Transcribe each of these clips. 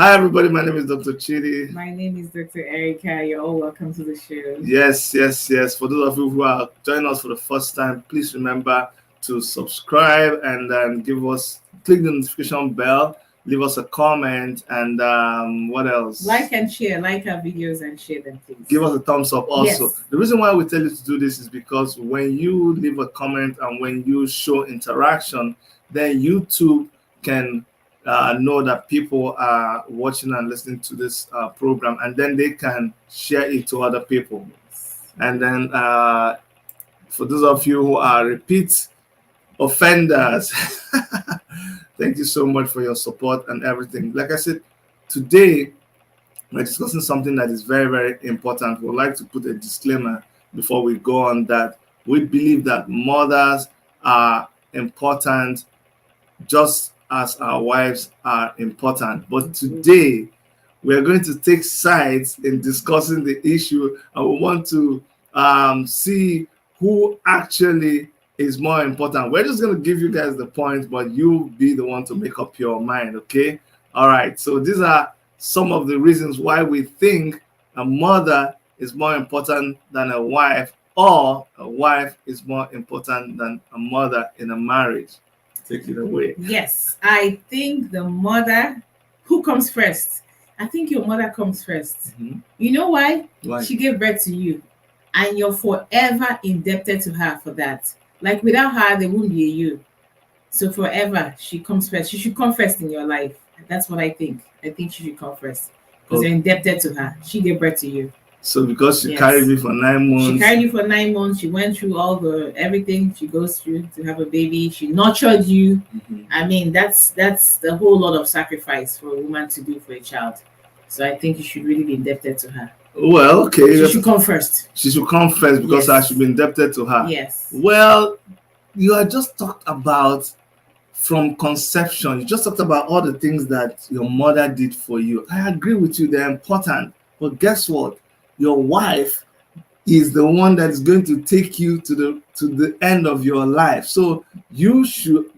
Hi, everybody. My name is Dr. Chidi. My name is Dr. Erica. You're all welcome to the show. Yes. For those of you who are joining us for the first time, please remember to subscribe and click the notification bell, leave us a comment, and what else? Like and share. Like our videos and share them, please. Give us a thumbs up also. Yes. The reason why we tell you to do this is because when you leave a comment and when you show interaction, then YouTube can know that people are watching and listening to this program, and then they can share it to other people. And then for those of you who are repeat offenders, thank you so much for your support and everything. Like I said, today we're discussing something that is very, very important. We'd like to put a disclaimer before we go on that we believe that mothers are important just as our wives are important. But today, we're going to take sides in discussing the issue, and we want to see who actually is more important. We're just going to give you guys the points, but you be the one to make up your mind, okay? All right, so these are some of the reasons why we think a mother is more important than a wife, or a wife is more important than a mother in a marriage. Take it away. Yes, I think the mother who comes first. I think your mother comes first. Mm-hmm. You know why? Why? She gave birth to you, and you're forever indebted to her for that. Like without her, there wouldn't be a you. So forever, she comes first. She should come first in your life. That's what I think. I think she should come first because you're indebted to her. She gave birth to you. So because she carried me for 9 months. She carried you for 9 months. She went through everything she goes through to have a baby. She nurtured you. Mm-hmm. I mean, that's the whole lot of sacrifice for a woman to do for a child. So I think you should really be indebted to her. Well, okay. She should come first. She should come first because I should be indebted to her. Yes. Well, you had just talked about from conception. You just talked about all the things that your mother did for you. I agree with you. They're important. But guess what? Your wife is the one that is going to take you to the end of your life. So you should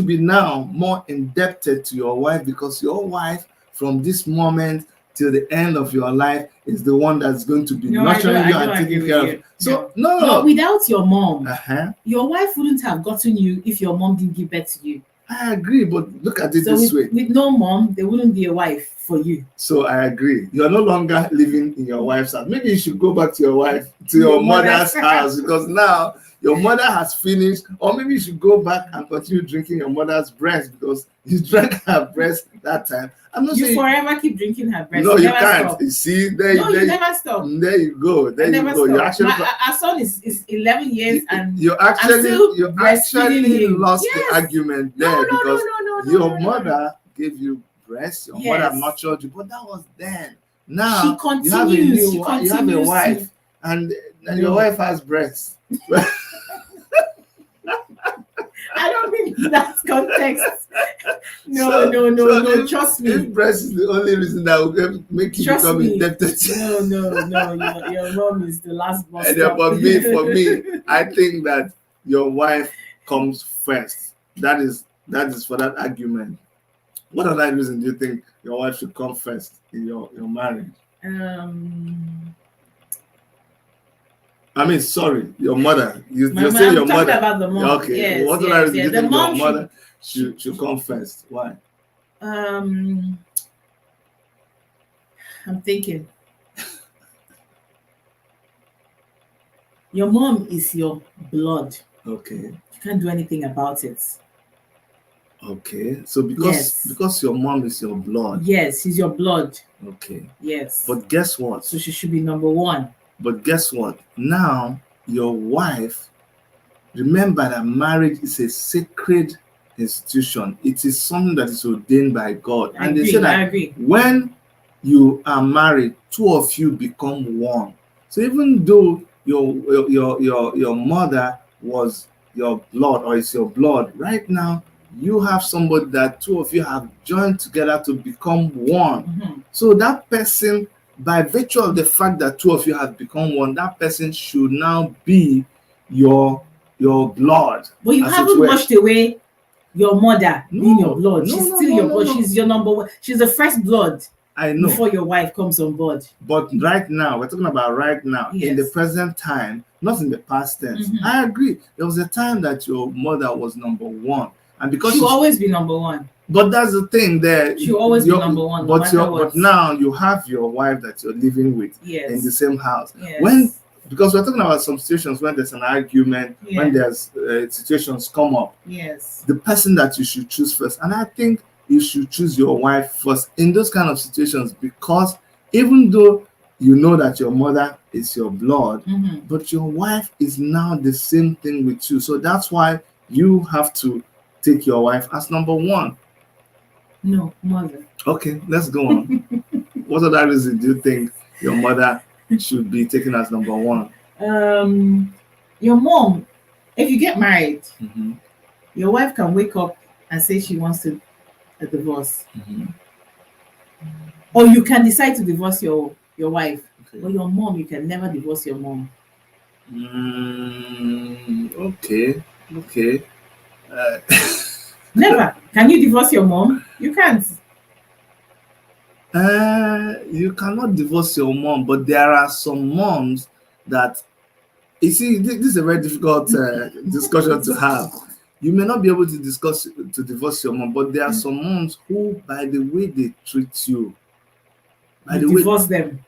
be now more indebted to your wife, because your wife from this moment till the end of your life is the one that's going to be nurturing you and taking care of you. So no. Without your mom, your wife wouldn't have gotten you if your mom didn't give birth to you. I agree, but look at it this way. With no mom, there wouldn't be a wife for you. So I agree. You're no longer living in your wife's house. Maybe you should go back to your mother's house, because now your mother has finished. Or maybe you should go back and continue drinking your mother's breast, because you drank her breast that time. I'm not saying you forever keep drinking her breast. No, you can't. Stop. You see, you never stop. There you go. There you go. Stop. You actually, our son is 11 years and you actually lost the argument there, because your mother gave you breast, your mother nurtured you, but that was then. Now you have a wife, and your wife has breasts. I don't mean that context. No, trust me. If breast is the only reason that will make you become indebted. No, your mom is the last boss. For me, I think that your wife comes first. That is for that argument. What other reason do you think your wife should come first in your marriage? I mean, sorry, your mother. You're saying your mother. About the mom. Okay. Yes, what other reason do you think your mother should come first? Why? I'm thinking. Your mom is your blood. Okay. You can't do anything about it. Okay. So because your mom is your blood. Yes, she's your blood. Okay. Yes. But guess what? So she should be number one. But guess what? Now, your wife, remember that marriage is a sacred institution. It is something that is ordained by God. I agree, they say that when you are married, two of you become one. So even though your mother was your blood, or is your blood, right now you have somebody that two of you have joined together to become one. Mm-hmm. So that person, by virtue of the fact that two of you have become one, that person should now be your blood. But you haven't washed away your mother being your blood. No, She's no, still no, your no, blood. no. She's your number one. She's the first blood I know. before your wife comes on board. But right now, we're talking about right now, in the Yes. present time, not in the past tense. Mhm. I agree. There was a time that your mother was number one. And because She'll she's, always be number one. but that's the thing there. She'll always be number one, no matter what. But now you have your wife that you're living with Yes. in the same house. Yes. Because we're talking about some situations when there's an argument, when there's situations come up. Yes. The person that you should choose first, and I think you should choose your wife first in those kind of situations, because even though you know that your mother is your blood, Mhm. but your wife is now the same thing with you. So that's why you have to take your wife as number one. No, mother. Okay, let's go on. What other reason do you think your mother should be taken as number one? Your mom, if you get married, Mm-hmm. your wife can wake up and say she wants a divorce. Mm-hmm. Or you can decide to divorce your wife. Okay. But your mom, you can never divorce your mom. Okay. Never. Can you divorce your mom? You can't. You cannot divorce your mom, but there are some moms that, you see, this is a very difficult discussion to have. You may not be able to divorce your mom, but there are some moms who, by the way they treat you, Divorce them.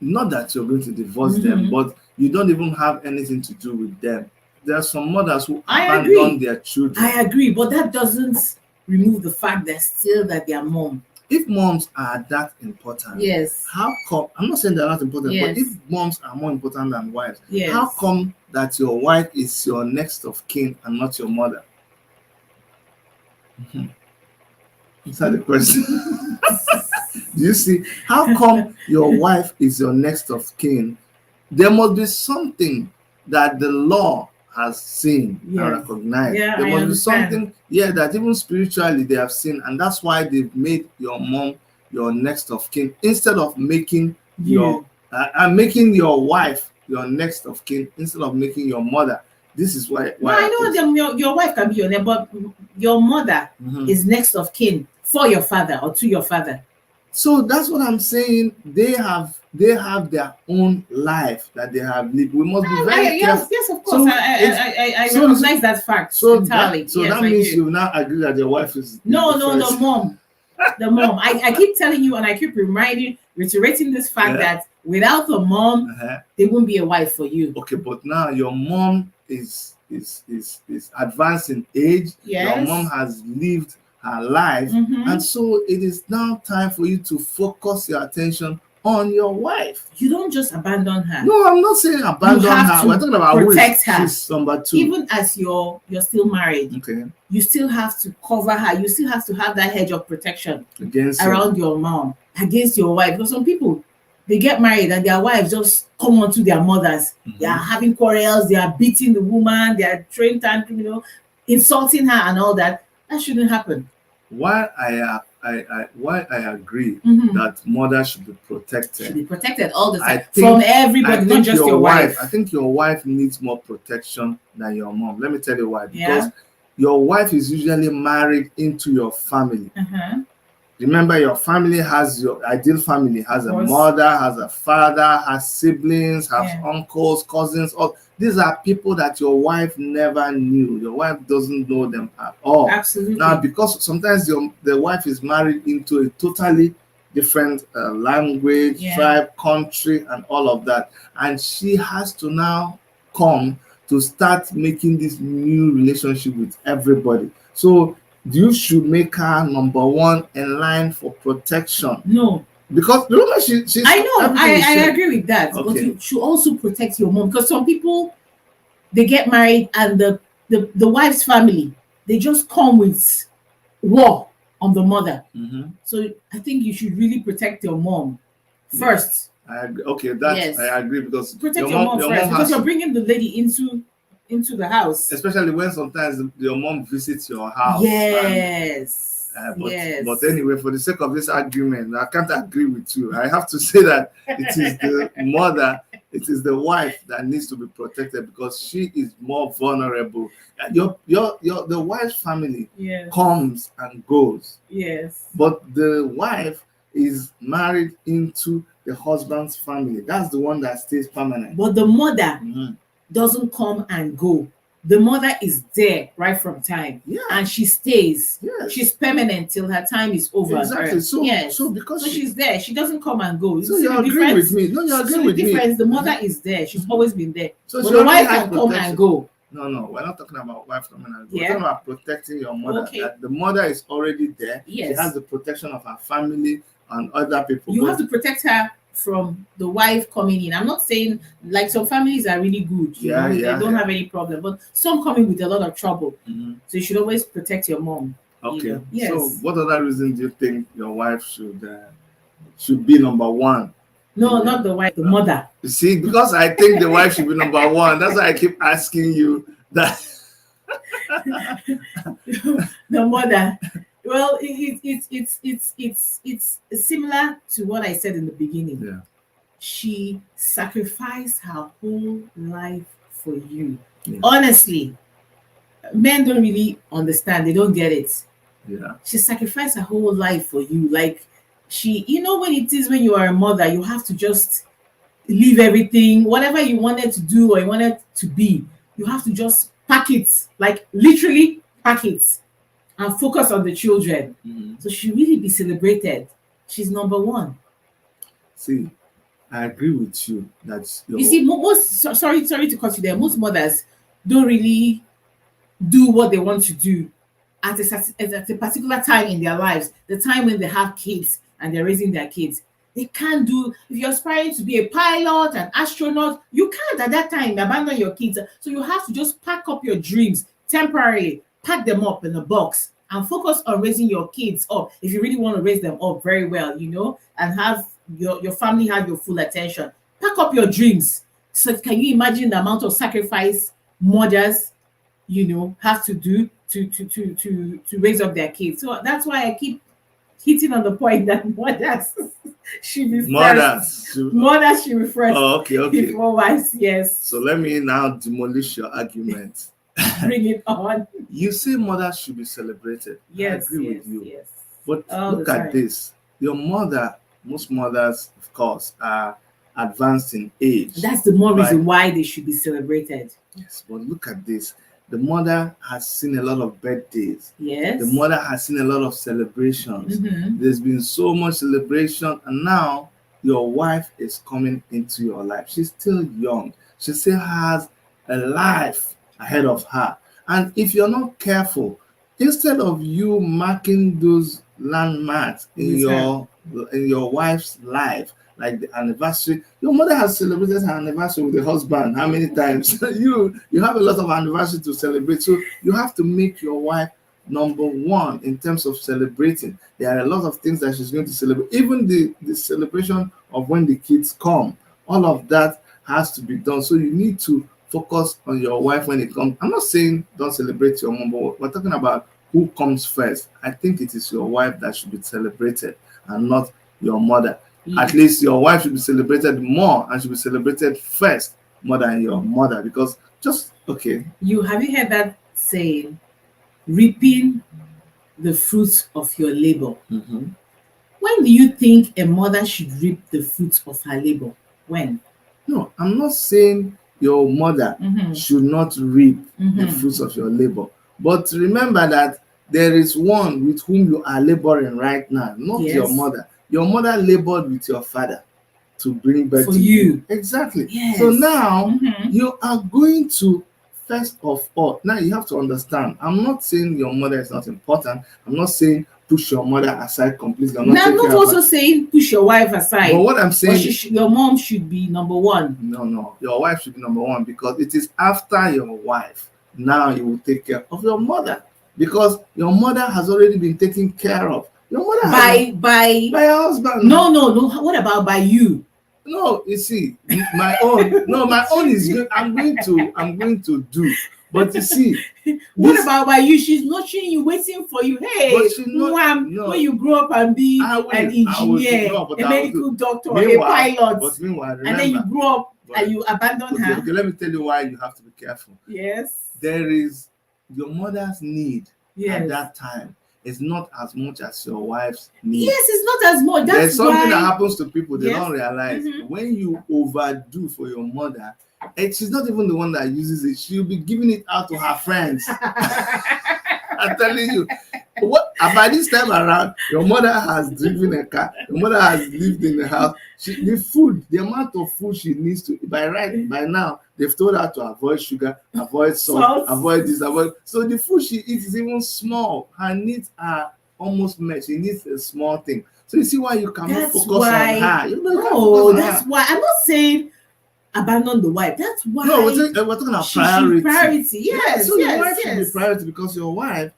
Not that you're going to divorce them, but you don't even have anything to do with them. There are some mothers who abandon their children. I agree, but that doesn't remove the fact that still that they are mom. If moms are that important, yes, how come? I'm not saying they're not important, yes, but if moms are more important than wives, yes, how come that your wife is your next of kin and not your mother? Is that the question? Do you see? How come your wife is your next of kin? There must be something that the law has seen and recognized. Yeah, there must be something, that even spiritually they have seen, and that's why they've made your mom your next of kin instead of making making your wife your next of kin instead of making your mother. This is why. No, I know your wife can be your name, but your mother is next of kin for your father or to your father. So that's what I'm saying. They have their own life that they have lived. We must be very careful. Yes, of course. I recognize that fact entirely. That means you now agree that your wife is the mom. The mom. I keep telling you, and I keep reiterating this fact that without the mom, there won't be a wife for you. Okay, but now your mom is advanced in age. Yes. Your mom has lived her life, and so it is now time for you to focus your attention on your wife. You don't just abandon her. No, I'm not saying abandon her. We're talking about protect her. She's number two. Even as you're still married, you still have to cover her. You still have to have that hedge of protection around your mom, against your wife. Because some people, they get married and their wives just come onto their mothers. They are having quarrels. They are beating the woman. They are throwing tantrum, insulting her and all that. That shouldn't happen. Why I agree that mothers should be protected. Should be protected all the time from everybody, not just your wife. I think your wife needs more protection than your mom. Let me tell you why. Because your wife is usually married into your family. Remember, your family has your ideal family, has a mother, has a father, has siblings, has uncles, cousins. All these are people that your wife never knew. Your wife doesn't know them at all. Absolutely. Now, because sometimes the wife is married into a totally different language, tribe, country, and all of that, and she has to now come to start making this new relationship with everybody. So you should make her number one in line for protection. No. Because remember, she's I know, I agree with that. But you should also protect your mom. Because some people, they get married and the wife's family, they just come with war on the mother. So I think you should really protect your mom first. I agree, because protect your mom first, because you're bringing the lady into the house, especially when sometimes your mom visits your house. But anyway, for the sake of this argument, I can't agree with you. I have to say that it is the mother it is the wife that needs to be protected because she is more vulnerable. The wife's family Yes. comes and goes, Yes. but the wife is married into the husband's family. That's the one that stays permanent. But the mother Mhm. doesn't come and go. The mother is there right from time, Yeah. and she stays. Yes. She's permanent till her time is over. Exactly. So, yes. so because So she's there. She doesn't come and go. so see you the agree difference? with me? No, you agree So the with me. difference, the mother is there. She's always been there. So But she the already wife has can come protection. and go. No, we're not talking about wife coming and go. We're Yeah. talking about protecting your mother. Okay. That the mother is already there. She Yes. has the protection of her family and other people. You have to protect her from the wife coming in. I'm not saying like some families are really good, you know, they don't have any problem, but some come in with a lot of trouble. Mhm. So you should always protect your mom. Okay. You know? Yes. So what other reason do you think your wife should be number one? No, not the wife, the mother. You see, because I think the wife should be number one. That's why I keep asking you that. The mother. Well, it's similar to what I said in the beginning. Yeah. She sacrificed her whole life for you. Yeah. Honestly, men don't really understand. They don't get it. Yeah. She sacrificed her whole life for you. Like you know, when it is when you are a mother, you have to just leave everything, whatever you wanted to do or you wanted to be, you have to just pack it, like literally pack it and focus on the children. Mm-hmm. So she really be celebrated. She's number one. See, I agree with you. You see, sorry to cut you there. Most mothers don't really do what they want to do at a particular time in their lives, the time when they have kids and they're raising their kids. They can't do, if you're aspiring to be a pilot, an astronaut, you can't at that time abandon your kids. So you have to just pack up your dreams temporarily, pack them up in a box and focus on raising your kids up. If you really want to raise them up very well, you know, and have your family have your full attention, pack up your dreams. So can you imagine the amount of sacrifice mothers, you know, have to do to raise up their kids? So that's why I keep hitting on the point that mothers should be mothers should be first. Oh, okay. Before wives, yes. So let me now demolish your argument. Bring it on. You say mothers should be celebrated. Yes, I agree with you. Yes. But look at this. Your mother, most mothers, of course, are advanced in age. That's the more reason why they should be celebrated. Yes, but look at this. The mother has seen a lot of birthdays. Yes. The mother has seen a lot of celebrations. Mm-hmm. There's been so much celebration, and now your wife is coming into your life. She's still young. She still has a life ahead of her. And if you're not careful, instead of you marking those landmarks in your wife's life, like the anniversary, your mother has celebrated her anniversary with the husband how many times? you have a lot of anniversary to celebrate, so you have to make your wife number one in terms of celebrating. There are a lot of things that she's going to celebrate, even the celebration of when the kids come. All of that has to be done, so you need to focus on your wife when it comes. I'm not saying don't celebrate your mom, but we're talking about who comes first. I think it is your wife that should be celebrated and not your mother. At least your wife should be celebrated more and should be celebrated first more than your mother, because have you heard that saying, reaping the fruits of your labor? Mm-hmm. When do you think a mother should reap the fruits of her labor? When? No, I'm not saying your mother should not reap the fruits of your labor, but remember that there is one with whom you are laboring right now, not your mother. Your mother labored with your father to bring birth to you. Exactly. Yes. So now you are going to, first of all, now you have to understand, I'm not saying your mother is not important. I'm not saying push your mother aside completely. I'm not also saying push your wife aside. But what I'm saying, your mom should be number one. No, your wife should be number one, because it is after your wife now you will take care of your mother, because your mother has already been taken care of. Your mother by your husband. No. What about by you? No, you see, my own. No, my own is good. I'm going to do. But you see, what about by you? She's nurturing you, waiting for you. Hey, when you grow up and be an engineer, a medical doctor, a pilot, but meanwhile, remember, and then you grow up But And you abandon her. okay, let me tell you why you have to be careful. Yes. There is your mother's need at Yes. that time is not as much as your wife's need. Yes, it's not as much. That's There's something why that happens to people they Yes. don't realize. Mhm. When you overdo for your mother, and she's not even the one that uses it, she'll be giving it out to her friends. I'm telling you. What by this time around, your mother has driven a car, your mother has lived in the house. The amount of food she needs to by now, they've told her to avoid sugar, avoid salt, avoid this, avoid. So the food she eats is even small. Her needs are almost met. She needs a small thing. So you see why you cannot focus on her. That's why I'm not saying abandon the wife. That's why. No, we're talking about priority. Priority, yes. So your wife should be priority because your wife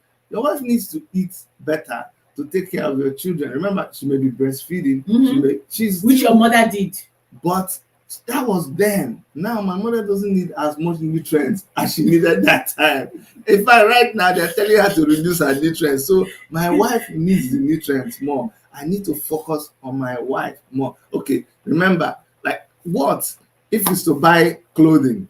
needs to eat better to take care of your children. Remember, she may be breastfeeding. Mm-hmm. Which your mother did. But that was then. Now my mother doesn't need as much nutrients as she needed that time. In fact, right now they're telling her to reduce her nutrients. So my wife needs the nutrients more. I need to focus on my wife more. Okay, remember, like what if it's to buy clothing?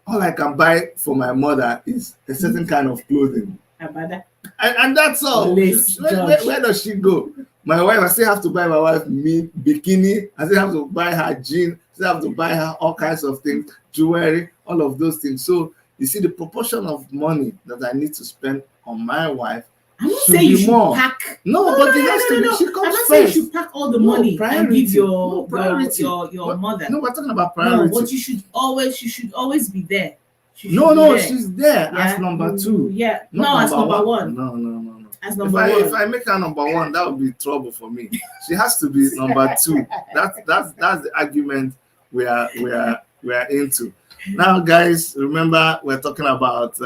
All I can buy for my mother is a certain kind of clothing. And that's all. Where does she go? My wife, I still have to buy my wife bikini. I still have to buy her jeans. I still have to buy her all kinds of things, jewelry, all of those things. So you see, the proportion of money that I need to spend on my wife. I'm not saying you should pack. But it has to be. She comes I'm not first. saying you should pack all the money and give your mother. No, we're talking about priority. No, but you should always be there. She's there as number two. Yeah, no, as number one. No. As number one. If I make her number one, that would be trouble for me. She has to be number two. That's the argument we are into. Now, guys, remember we're talking about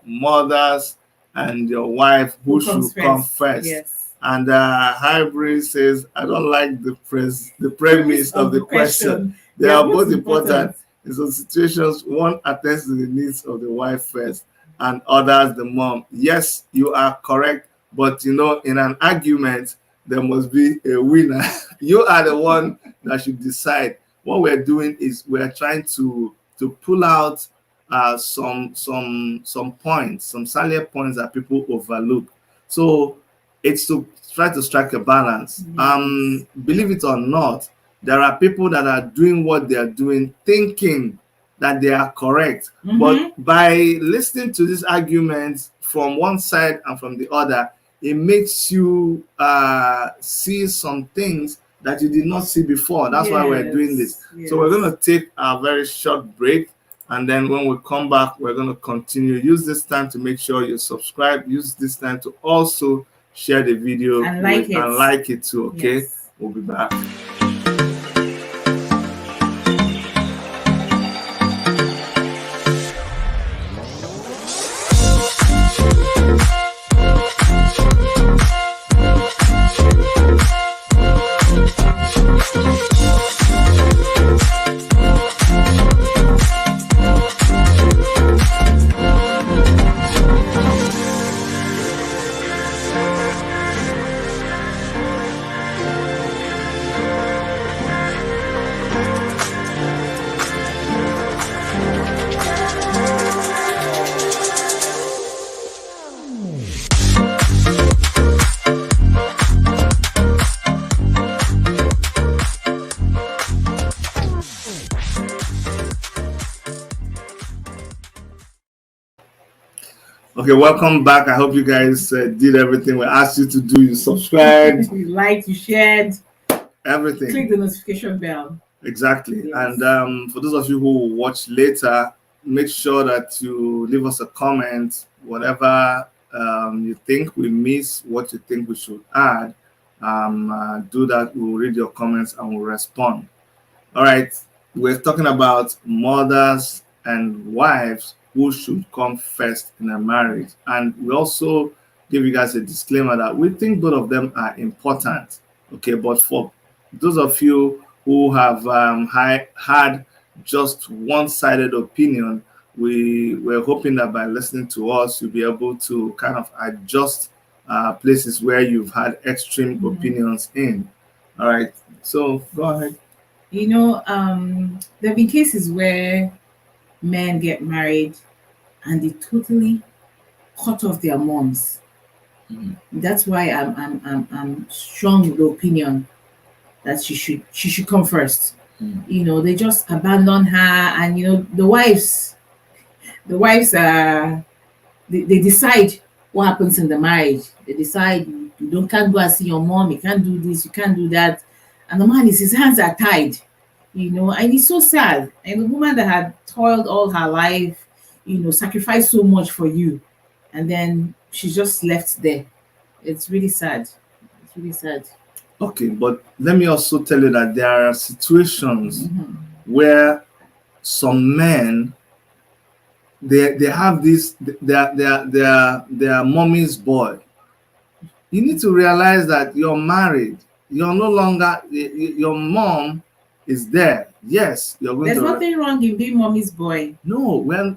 mothers and your wife who should come first. Yes. And Hybrid says, I don't like the premise of the question. They are both important. In some situations, one attends to the needs of the wife first and others the mom. Yes, you are correct. But in an argument, there must be a winner. You are the one that should decide. What we're doing is we're trying to pull out some points, some salient points that people overlook. So it's to try to strike a balance. Believe it or not, there are people that are doing what they are doing thinking that they are correct. But by listening to these arguments from one side and from the other, it makes you see some things that you did not see before. That's why we're doing this. So we're going to take a very short break. And then when we come back, we're going to continue. Use this time to make sure you subscribe. Use this time to also share the video and like it too. Okay, we'll be back. Okay, welcome back. I hope you guys did everything we asked you to do. You subscribed, you liked, you shared, everything. Click the notification bell. Exactly. Yes. And for those of you who will watch later, make sure that you leave us a comment, whatever you think we miss, what you think we should add. Do that. We'll read your comments and we'll respond. All right. We're talking about mothers and wives who should come first in a marriage. And we also give you guys a disclaimer that we think both of them are important. Okay, but for those of you who have had just one-sided opinion, we're hoping that by listening to us, you'll be able to kind of adjust places where you've had extreme opinions in. All right, so go ahead. There have been cases where men get married and they totally cut off their moms. Mm. That's why I'm strong with the opinion that she should come first. Mm. They just abandon her, and the wives they decide what happens in the marriage. They decide you don't can't go and see your mom, you can't do this, you can't do that, and the man is his hands are tied. And it's so sad. And the woman that had toiled all her life, sacrificed so much for you, and then she's just left there. It's really sad. It's really sad. Okay, but let me also tell you that there are situations Mhm. where some men they have this their mommy's boy. You need to realize that you're married. You're no longer your mom is there. Yes, you're going There's to nothing wrong in being mommy's boy. no. Well,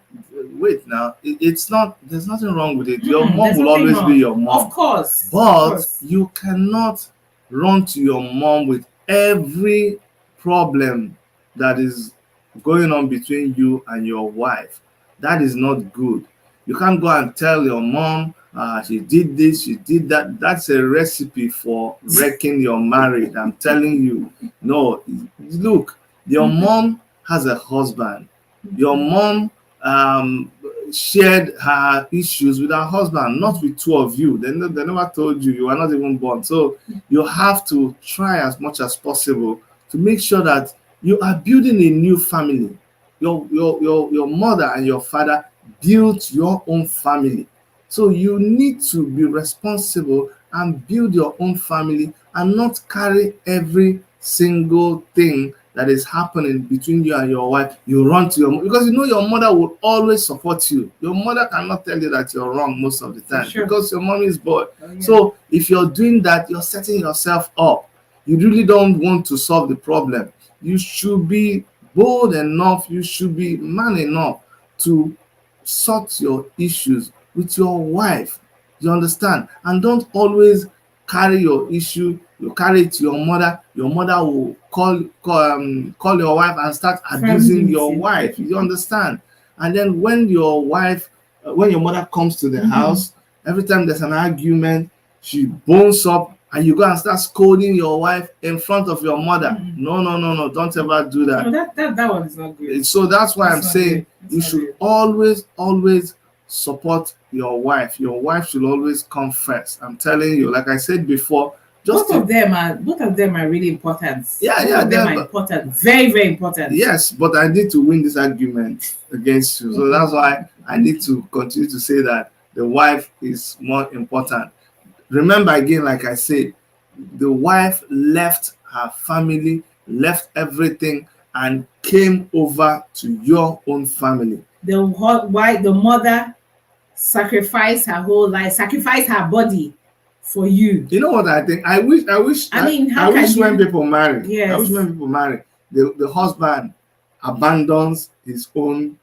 wait now. It's not. There's nothing wrong with it. Your mom There's will nothing always be wrong. your mom. Of course. Of But course. you cannot run to your mom with every problem that is going on between you and your wife. That is not good. You can't go and tell your mom, she did this, she did that. That's a recipe for wrecking your marriage. I'm telling you. No, look, your mom has a husband. Your mom um, shared her issues with her husband, not with two of you. They never told you. You were not even born. So you have to try as much as possible to make sure that you are building a new family. Your mother and your father built your own family. So you need to be responsible and build your own family and not carry every single thing that is happening between you and your wife. You run to your because you know your mother will always support you. Your mother cannot tell you that you're wrong most of the time Sure. because your mom is boy. Oh, yeah. So if you're doing that, you're setting yourself up. You really don't want to solve the problem. You should be bold enough, you should be man enough to sort your issues with your wife. You understand? And don't always carry your issue, you carry it to your mother will call your wife and start abusing your wife. You understand? And then when your wife, when your mother comes to the house, every time there's an argument, she bones up and you go and start scolding your wife in front of your mother. No, don't ever do that. No, that one is not good. So that's why I'm That's not saying good. you That's not should good. always support your wife. Your wife should always come first. I'm telling you, like I said before, just both of them are really important. Yeah, both of them are important. Very, very important. Yes, but I need to win this argument against you. So that's why I need to continue to say that the wife is more important. Remember again, like I said, the wife left her family, left everything, and came over to your own family. The mother sacrificed her whole life, sacrificed her body for you. You know what I think? I wish when people marry, yes. I wish when people marry, the husband abandons his own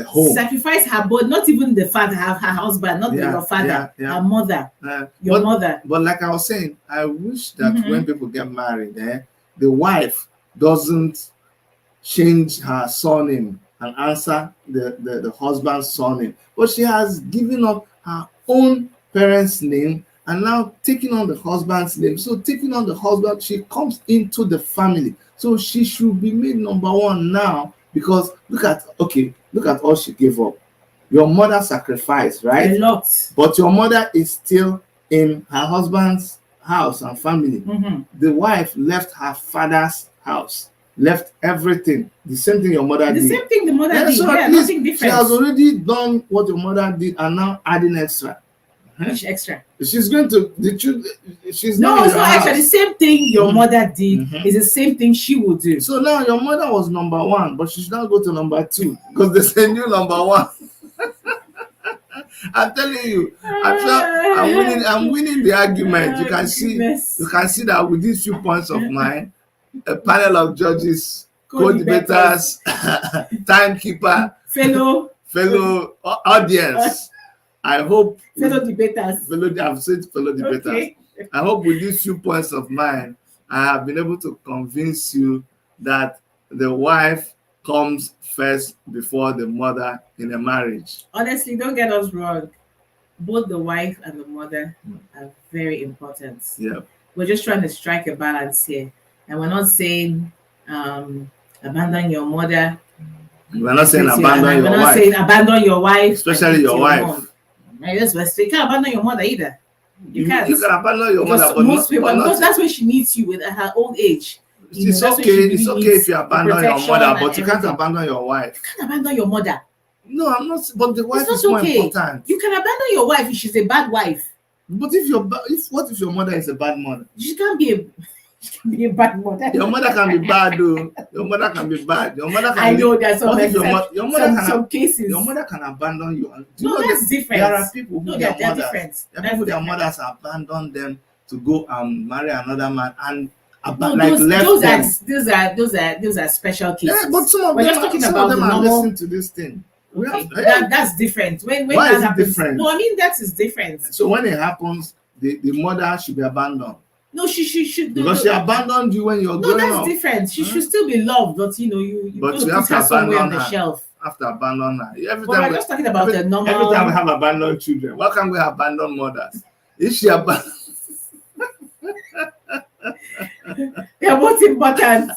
home. Sacrifice her body, not even the father, her husband, not your father, her mother, your mother. But like I was saying, I wish that when people get married, the wife doesn't change her surname and answer the husband's surname, but she has given up her own parents' name and now taking on the husband's name. So taking on the husband, she comes into the family. So she should be made number one now because look at all she gave up. Your mother sacrificed, right? A lot. But your mother is still in her husband's house and family. The wife left her father's house, left everything. The same thing your mother did. The same thing the mother did. So nothing different. She has already done what your mother did and now adding extra. Which extra? She's going to she's no, it's not extra. The same thing your mother did is the same thing she will do. So now your mother was number one, but she should now go to number two because there's a new number one. I'm telling you, I'm winning the argument. You can see that with these few points of mine, a panel of judges, co-debaters, timekeeper, fellow audience. I hope fellow debaters. I've said fellow debaters. Okay. I hope with these few points of mine, I have been able to convince you that the wife comes first before the mother in a marriage. Honestly, don't get us wrong. Both the wife and the mother are very important. Yeah. We're just trying to strike a balance here. And we're not saying abandon your mother. We're not saying We're abandon your not wife, saying abandon your wife. especially your wife. Mom. Right? That's what you can't abandon your mother either. You can't. You can abandon your Because mother, but most people, but not, because that's when she needs you with her old age. it's that's when okay. she really It's okay needs if you the abandon your protection mother, and but you can't everything. abandon your wife. You can't abandon your mother. No, I'm not. But the wife It's is not more okay. important. You can abandon your wife if she's a bad wife. But what if your mother is a bad mother? She can't be a bad mother. Your mother can be bad, though. Your mother can be bad. Your mother can. I know there's some What if your mother can? some cases. Your mother can abandon you. Do you No, know that's that different. there are people who No, their they're mothers, different. there are That's people their different. mothers abandon them to go and marry another man and No, left them. those are special cases. Yeah, but some of We're them, just talking some about of them the are normal. listening to this thing. We Okay, have, yeah. that's different. When Why that is it happens, different? no, I mean that is different. So when it happens, the mother should be abandoned. No, she should Because she abandoned you when you're no, growing that's up. different. She should still be loved, but you But put you have to her somewhere on abandon the her. shelf. Have to abandon her. Every But time we're just talking about the normal. every time we have abandoned children, why can't we abandon mothers? If she abandoned, They're both important.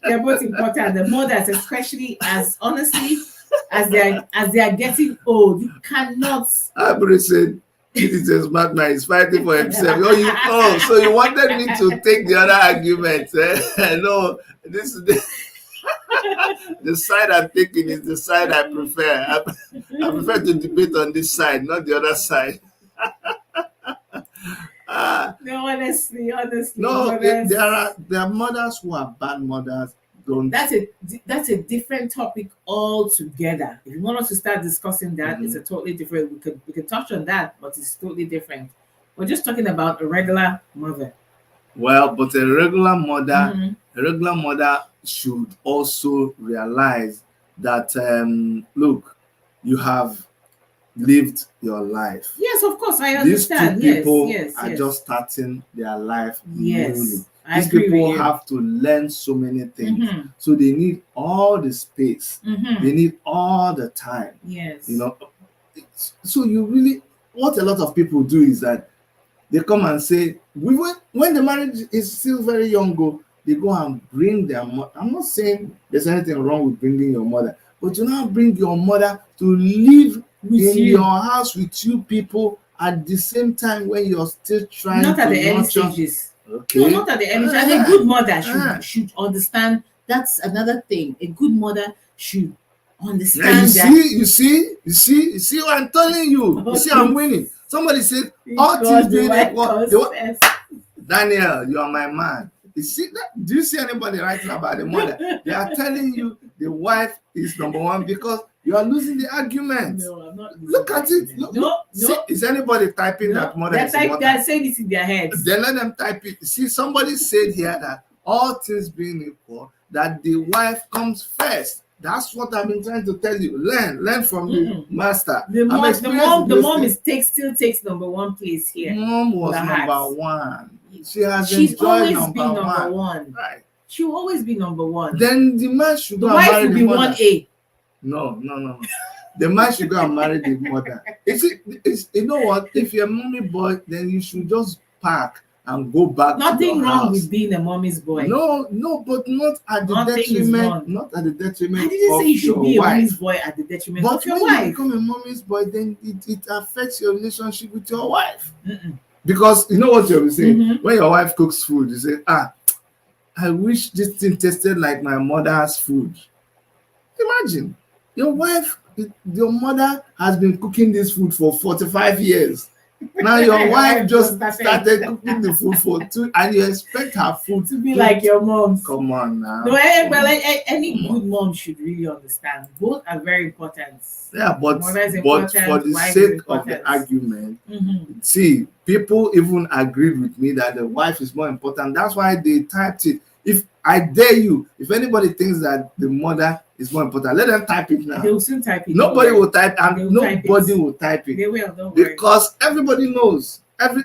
They're both important. The mothers, especially as honestly as they are getting old, you cannot. Abri said, "This is a smart man. He's fighting for himself." So you wanted me to take the other argument? No, this is the side I'm taking is the side I prefer. I prefer to debate on this side, not the other side. No, honestly. No, mothers, there are mothers who are bad mothers. Don't. that's a different topic altogether. If you want us to start discussing that, it's a totally different. We could touch on that, but it's totally different. We're just talking about a regular mother. Well, but a regular mother should also realize that look, you have lived your life. Yes, of course, I These understand. two people yes. are just starting their life Yes, newly. I These agree people with you. have to learn so many things. Mhm. So they need all the space. Mhm. They need all the time. Yes. So you really, what a lot of people do is that they come and say, when the marriage is still very young, they go and bring their mother. I'm not saying there's anything wrong with bringing your mother, but you now bring your mother to live in your house with you people at the same time when you're still trying not to at the early nurture. stages. Okay. No, not at the early stages. And a good mother should understand. That's another thing. A good mother should understand Yeah, you see what I'm telling you. You see, I'm winning. Somebody said, all things being equal. Daniel, you are my man. You see that? Do you see anybody writing about the mother? They are telling you the wife is number one because you are losing the argument. No, I'm not. Look at it. No. See, is anybody typing that mother is a mother? They're saying it in their heads. Then let them type it. See, somebody said here that all things being equal, that the wife comes first. That's what I've been trying to tell you. Learn from the master. The mom still takes number one place here. Mom was number one. She's always enjoyed been number one. Right. She will always be number one. Then the man should go and wife marry will the be mother. 1A. No. The man should go and marry the mother. You know what? If you're a mommy boy, then you should just pack and go back. Nothing to your wrong house. with being a mommy's boy. No, but not at the detriment. Not at the detriment. I didn't say you should be a wife. mommy's boy at the detriment But of your when wife. you become a mommy's boy, then it affects your relationship with your wife. Because you know what you're saying? When your wife cooks food, you say, I wish this thing tasted like my mother's food. Imagine, your mother has been cooking this food for 45 years. Now your wife just started cooking the food for 2, and you expect her food to be like your mom's. Come on now. No, any good mom should really understand. Both are very important. Yeah, but for the sake of the argument, see, people even agreed with me that the wife is more important. That's why they typed it. If I dare you, if anybody thinks that the mother is more important, let them type it now. They will soon type it. Nobody will type, and nobody will type it. They will, don't worry. Because everybody knows.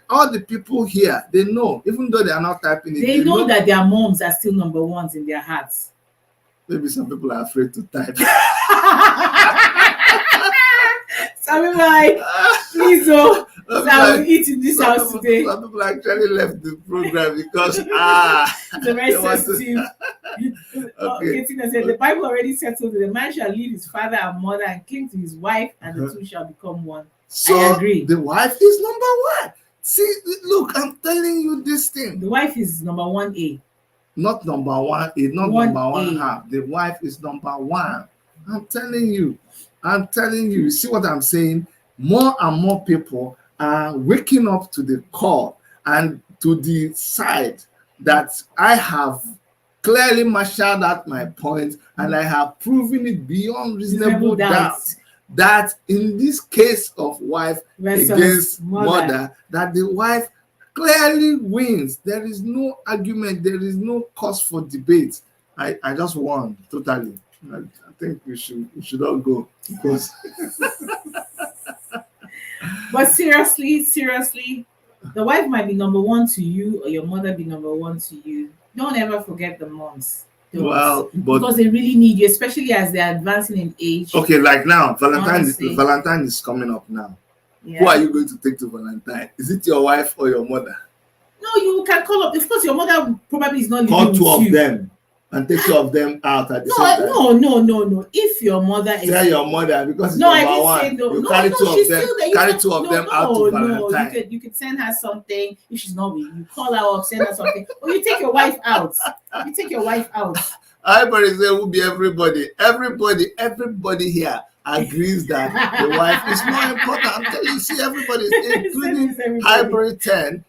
all the people here, they know, even though they are not typing it, They know that their moms are still number ones in their hearts. Maybe some people are afraid to type. Some people are like, please, oh, so I will eat in this house today. Some people actually left the program because it's a very sensitive. Okay. Tina said the Bible already settled that the man shall leave his father and mother and cling to his wife, and the two shall become one. So I agree. The wife is number one. See, look, I'm telling you this thing. The wife is number 1A. Not number 1A, not 1A. number 1 half. The wife is number 1. I'm telling you. You see what I'm saying? More and more people are waking up to the call and to the side that I have clearly marshaled out my point, and I have proven it beyond reasonable doubt that in this case of wife against mother, that the wife clearly wins. There is no argument. There is no cause for debate. I just won totally. I think we should all go because. But seriously, the wife might be number 1 to you, or your mother be number 1 to you. Don't ever forget the moms. Well, because they really need you, especially as they're advancing in age. Okay, like now, Valentine is coming up now. Yeah. Who are you going to take to Valentine? Is it your wife or your mother? No, you can call up. Of course, your mother probably is not living call with two you. of them and take 2 of them out at the same time. No. If your mother is your mother, because it's I number didn't 1. say no. You carry 2 of them. Carry 2 of them out to Valentine. No, you could send her something if she's not with you. You call her up, send her something, or you take your wife out. Everybody say will be everybody. Everybody here agrees that the wife is more important. I'm telling you, see, everybody, including Hybrid 10,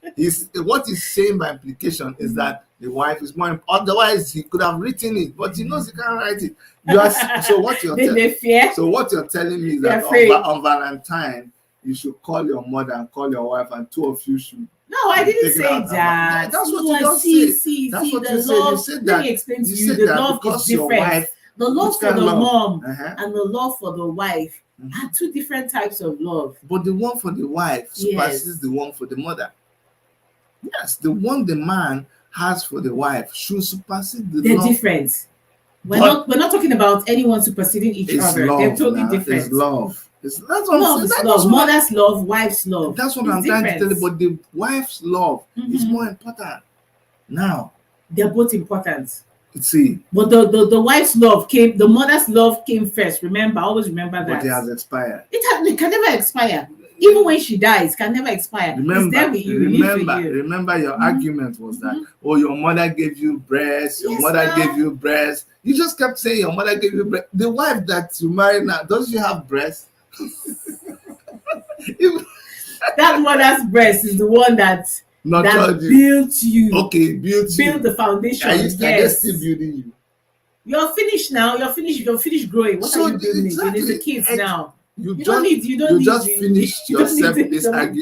what he's saying by implication is that the wife is more important. Otherwise, he could have written it, but he knows he can't write it. So what you're telling me is that on Valentine, you should call your mother and call your wife, and 2 of you should. No, I didn't say that. That's what you just said. That's what you said. You said that. Let me explain to you. The love is different. The love for the mom and the love for the wife are 2 different types of love. But the one for the wife supersedes the one for the mother. Yes, the one the man has for the wife should supersede the love. They're different. We're not talking about anyone superseding each other. They're totally different. It's love. That's love. Mother's love, wife's love. That's what I'm trying to tell you. But the wife's love is more important. Now, they're both important. See, but the wife's love came. The mother's love came first. Remember, always remember that. But it has expired. It can never expire. Even when she dies, can never expire. Remember your argument was that your mother gave you breast, your mother gave you breast. You just kept saying your mother gave you breast. The wife that you marry now, does she have breast? That mother's breast is the one that built you. Okay, built the foundation. Are they still building you? You're finished now. You're finished growing. What are you building? Exactly. You need the kids now. You just finished yourself this argument.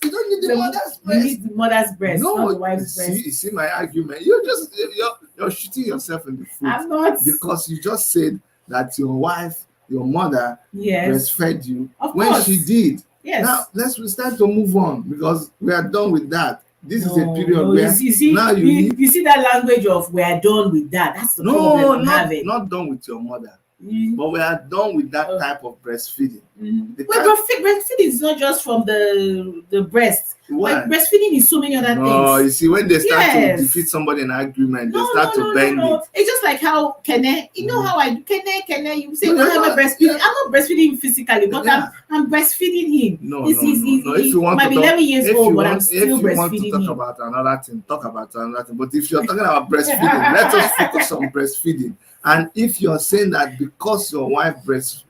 You don't need the mother's breast. You need the mother's breast, not the wife's breast. You see my argument. You're shooting yourself in the foot. I'm not. Because you just said that your wife, your mother, breastfed you when she did. Yes. Now let's start to move on because we are done with that. This is a period where you see that language of we are done with that. That's the problem. Not done with your mother. But we are done with that type of breastfeeding. Breastfeeding is not just from the breast. Like breastfeeding is so many other things. Oh, you see, when they start to defeat somebody in argument, they start to bend it. It's just like how Kene, you know how I do Kene, you say, I'm not breastfeeding. I'm not breastfeeding physically, but I'm breastfeeding him. No. If you want might be 11 years old, but I'm still breastfeeding him. If you want to talk about another thing, But if you're talking about breastfeeding, let us focus on breastfeeding. And if you're saying that because your mother breastfed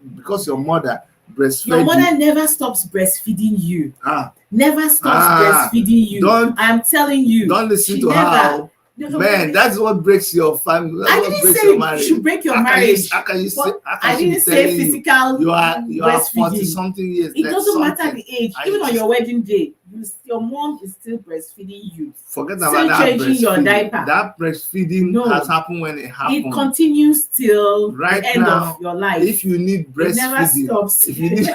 your mother never stops breastfeeding you. Never stops breastfeeding you. I'm telling you. Don't listen to her. Man, that's what breaks your family. I didn't say you should break your marriage. I didn't say physical. You are 40-something years. It doesn't matter the age. Even on your wedding day, your mom is still breastfeeding you. Forget about that. Changing your diaper. That breastfeeding has happened when it happened. It continues till the end of your life. If you need breastfeeding, it never stops. If you need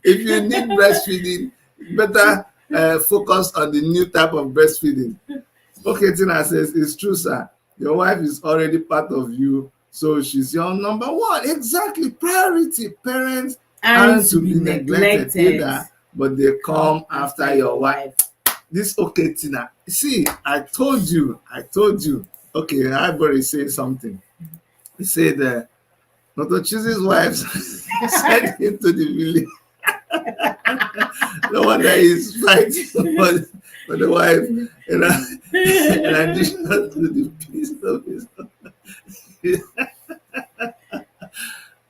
If you need breastfeeding, better focus on the new type of breastfeeding. Okay, Tina says, it's true, sir. Your wife is already part of you, so she's your number one. Exactly. Priority. Parents And aren't to to be be neglected neglected, either, but they come after your wife. wife. This okay, Tina. See, I told you. Okay, Ivory say something. He said, not to choose his wives, send him to the village. No wonder he's fighting for the wife, in addition to the peace of his.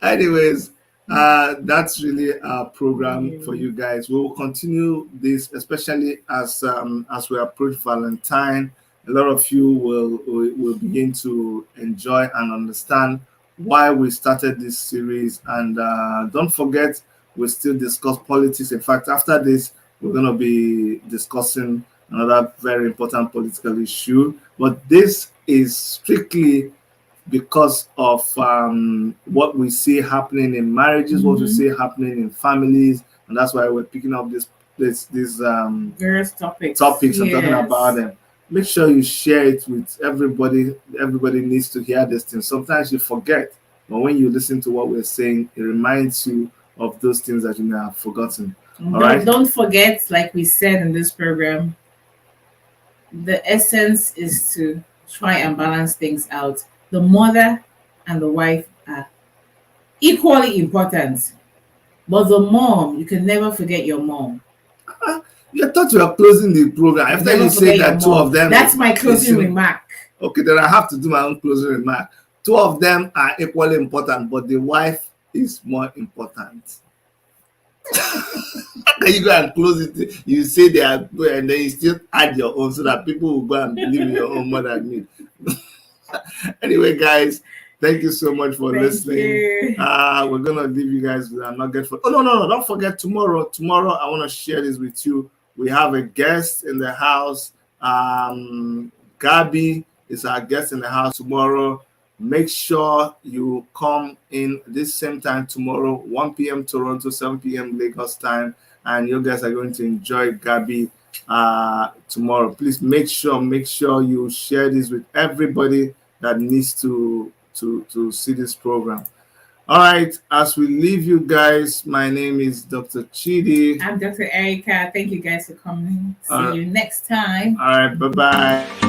Anyways, that's really our program for you guys. We will continue this, especially as we approach Valentine. A lot of you will begin to enjoy and understand why we started this series. And don't forget, we still discuss politics. In fact, after this, we're going to be discussing another very important political issue. But this is strictly because of what we see happening in marriages, what we see happening in families, and that's why we're picking up these various topics. And talking about them. Make sure you share it with everybody. Everybody needs to hear this thing. Sometimes you forget, but when you listen to what we're saying, it reminds you of those things that you may have forgotten. All right. Don't forget, like we said in this program, the essence is to try and balance things out. The mother and the wife are equally important, but the mom, you can never forget your mom. You thought you were closing the program after you said that two of them. That's my closing remark. Okay, then I have to do my own closing remark. Two of them are equally important, but the wife is more important. Can you go and close it? You say they are good, and then you still add your own so that people will go and believe in your own more than me. Anyway, guys, thank you so much for listening. We're gonna leave you guys with a nugget for. Oh no! Don't forget tomorrow. Tomorrow, I want to share this with you. We have a guest in the house. Gabby is our guest in the house tomorrow. Make sure you come in this same time tomorrow, 1 p.m. Toronto, 7 p.m. Lagos time, and you guys are going to enjoy Gabby tomorrow. Please make sure you share this with everybody that needs to see this program. All right, as we leave you guys, my name is Dr. Chidi. I'm Dr. Erica. Thank you guys for coming. See you next time. All right, bye-bye.